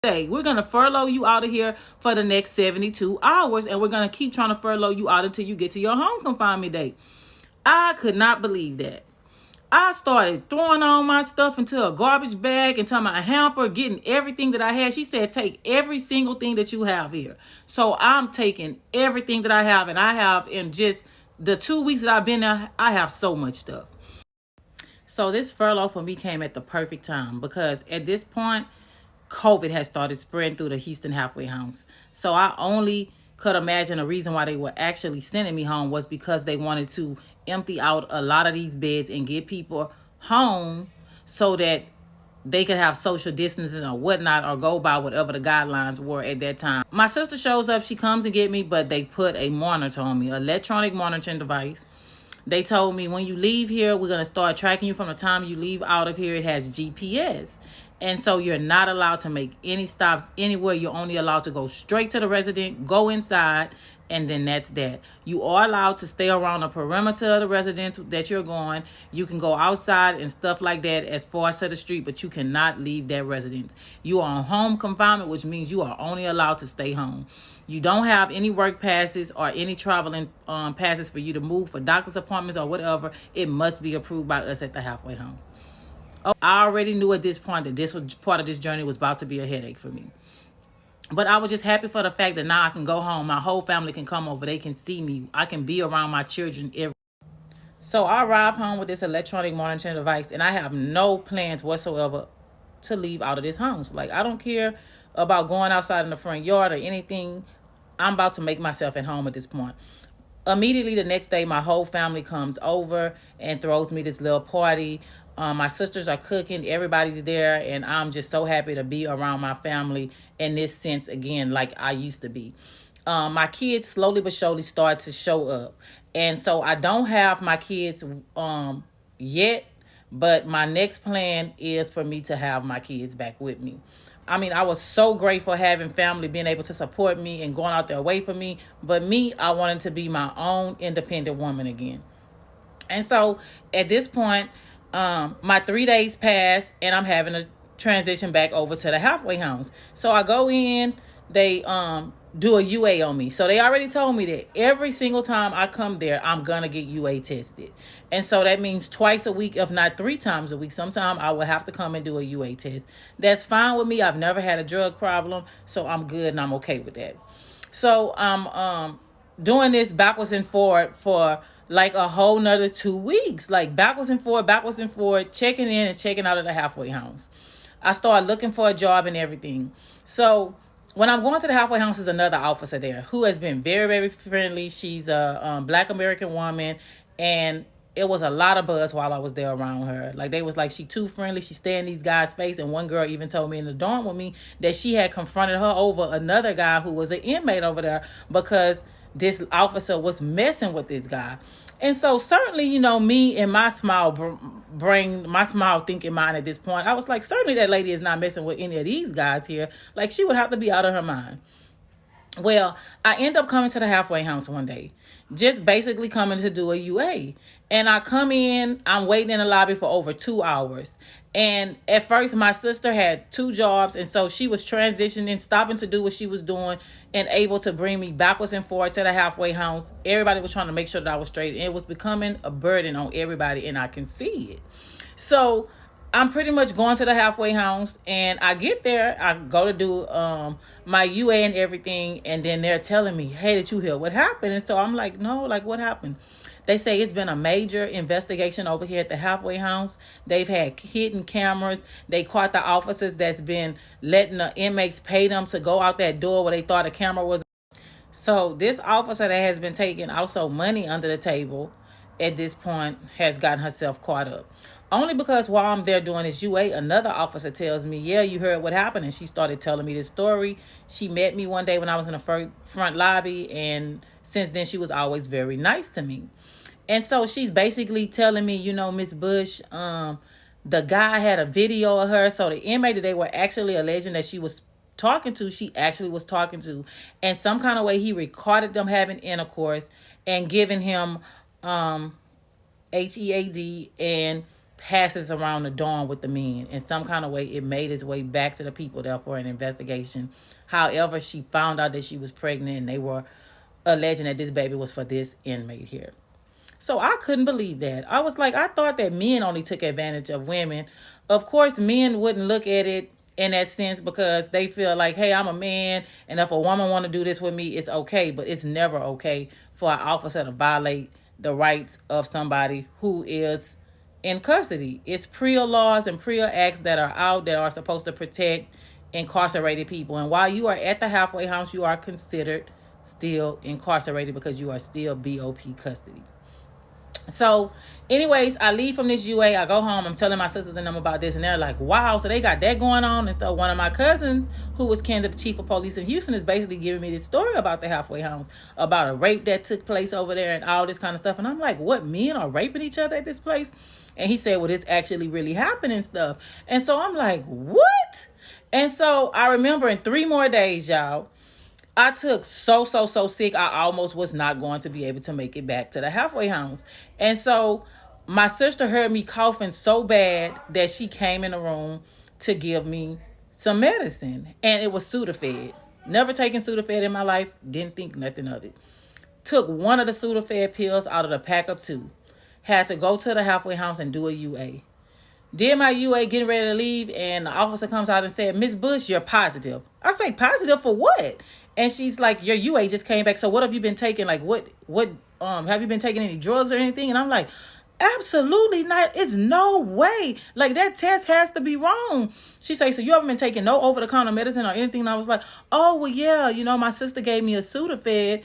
day. We're going to furlough you out of here for the next 72 hours, and we're going to keep trying to furlough you out until you get to your home confinement date. I could not believe that. I started throwing all my stuff into a garbage bag, into my hamper, getting everything that I had. She said, take every single thing that you have here. So I'm taking everything that I have, and I have in just the 2 weeks that I've been there, I have so much stuff. So this furlough for me came at the perfect time because at this point, COVID has started spreading through the Houston halfway house. So I only could imagine the reason why they were actually sending me home was because they wanted to empty out a lot of these beds and get people home so that they could have social distancing or whatnot, or go by whatever the guidelines were at that time. My sister shows up, she comes and get me, but they put a monitor on me, an electronic monitoring device. They told me, when you leave here, we're going to start tracking you from the time you leave out of here. It has GPS. And so you're not allowed to make any stops anywhere. You're only allowed to go straight to the resident, go inside, and then that's that. You are allowed to stay around the perimeter of the residence that you're going. You can go outside and stuff like that as far as to the street, but you cannot leave that residence. You are on home confinement, which means you are only allowed to stay home. You don't have any work passes or any traveling passes for you to move for doctor's appointments or whatever. It must be approved by us at the halfway house. I already knew at this point that this was part of this journey was about to be a headache for me. But I was just happy for the fact that now I can go home. My whole family can come over. They can see me. I can be around my children every. So I arrived home with this electronic monitoring device, and I have no plans whatsoever to leave out of this house. Like, I don't care about going outside in the front yard or anything. I'm about to make myself at home at this point. Immediately the next day, my whole family comes over and throws me this little party. My sisters are cooking, everybody's there, and I'm just so happy to be around my family in this sense again, like I used to be. My kids slowly but surely start to show up, and so I don't have my kids yet, but my next plan is for me to have my kids back with me. I mean, I was so grateful having family being able to support me and going out their way for me, but me, I wanted to be my own independent woman again. And so at this point, my 3 days pass, and I'm having to transition back over to the halfway house. So I go in, they do a UA on me. So they already told me that every single time I come there, I'm gonna get UA tested. And so that means twice a week, if not 3 times a week. Sometime I will have to come and do a UA test. That's fine with me. I've never had a drug problem, so I'm good and I'm okay with that. So I'm doing this backwards and forward for like a whole nother 2 weeks, like backwards and forward, checking in and checking out of the halfway house. I started looking for a job and everything. So when I'm going to the halfway house, is another officer there who has been very, very friendly. She's a Black American woman, and it was a lot of buzz while I was there around her. Like, they was like, she too friendly. She stay in these guys' face. And one girl even told me in the dorm with me that she had confronted her over another guy who was an inmate over there because this officer was messing with this guy. And so certainly, me and my small brain, my small thinking mind at this point, I was like, certainly that lady is not messing with any of these guys here. Like, she would have to be out of her mind. Well, I end up coming to the halfway house one day, just basically coming to do a UA. And I come in, I'm waiting in the lobby for over 2 hours. And at first, my sister had 2 jobs, and so she was transitioning, stopping to do what she was doing, and able to bring me backwards and forward to the halfway house. Everybody was trying to make sure that I was straight, and it was becoming a burden on everybody, and I can see it. So I'm pretty much going to the halfway house, and I get there, I go to do my UA and everything, and then they're telling me, hey, did you hear what happened? And so I'm like, no, like, what happened? They say it's been a major investigation over here at the halfway house. They've had hidden cameras. They caught the officers that's been letting the inmates pay them to go out that door where they thought a camera was. So this officer that has been taking also money under the table at this point has gotten herself caught up. Only because while I'm there doing this UA, another officer tells me, yeah, you heard what happened. And she started telling me this story. She met me one day when I was in the front lobby. And since then, she was always very nice to me. And so she's basically telling me, Miss Bush, the guy had a video of her. So the inmate that they were actually alleging that she was talking to, she actually was talking to. And some kind of way he recorded them having intercourse and giving him HEAD and passes around the dorm with the men. In some kind of way, it made its way back to the people there for an investigation. However, she found out that she was pregnant, and they were alleging that this baby was for this inmate here. So I couldn't believe that. I was like, I thought that men only took advantage of women. Of course, men wouldn't look at it in that sense because they feel like, hey, I'm a man, and if a woman want to do this with me, it's okay. But it's never okay for an officer to violate the rights of somebody who is in custody. It's PREA laws and PREA acts that are out that are supposed to protect incarcerated people. And while you are at the halfway house, you are considered still incarcerated because you are still BOP custody. So, anyways, I leave from this UA. I go home. I'm telling my sisters and them about this, and they're like, wow, so they got that going on. And so one of my cousins, who was kin to the chief of police in Houston, is basically giving me this story about the halfway house, about a rape that took place over there and all this kind of stuff. And I'm like, what, men are raping each other at this place? And he said, well, this actually really happened and stuff. And so I'm like, what? And so I remember in 3 more days, y'all, I took so sick, I almost was not going to be able to make it back to the halfway house. And so my sister heard me coughing so bad that she came in the room to give me some medicine. And it was Sudafed. Never taken Sudafed in my life. Didn't think nothing of it. Took one of the Sudafed pills out of the pack of 2. Had to go to the halfway house and do a UA. Did my UA, getting ready to leave, and the officer comes out and said, Miss Bush, you're positive. I say, positive for what? And she's like, your UA just came back. So what have you been taking? Like, what have you been taking any drugs or anything? And I'm like, absolutely not. It's no way. Like, that test has to be wrong. She says, so you haven't been taking no over-the-counter medicine or anything? And I was like, oh, well, yeah. You know, my sister gave me a Sudafed.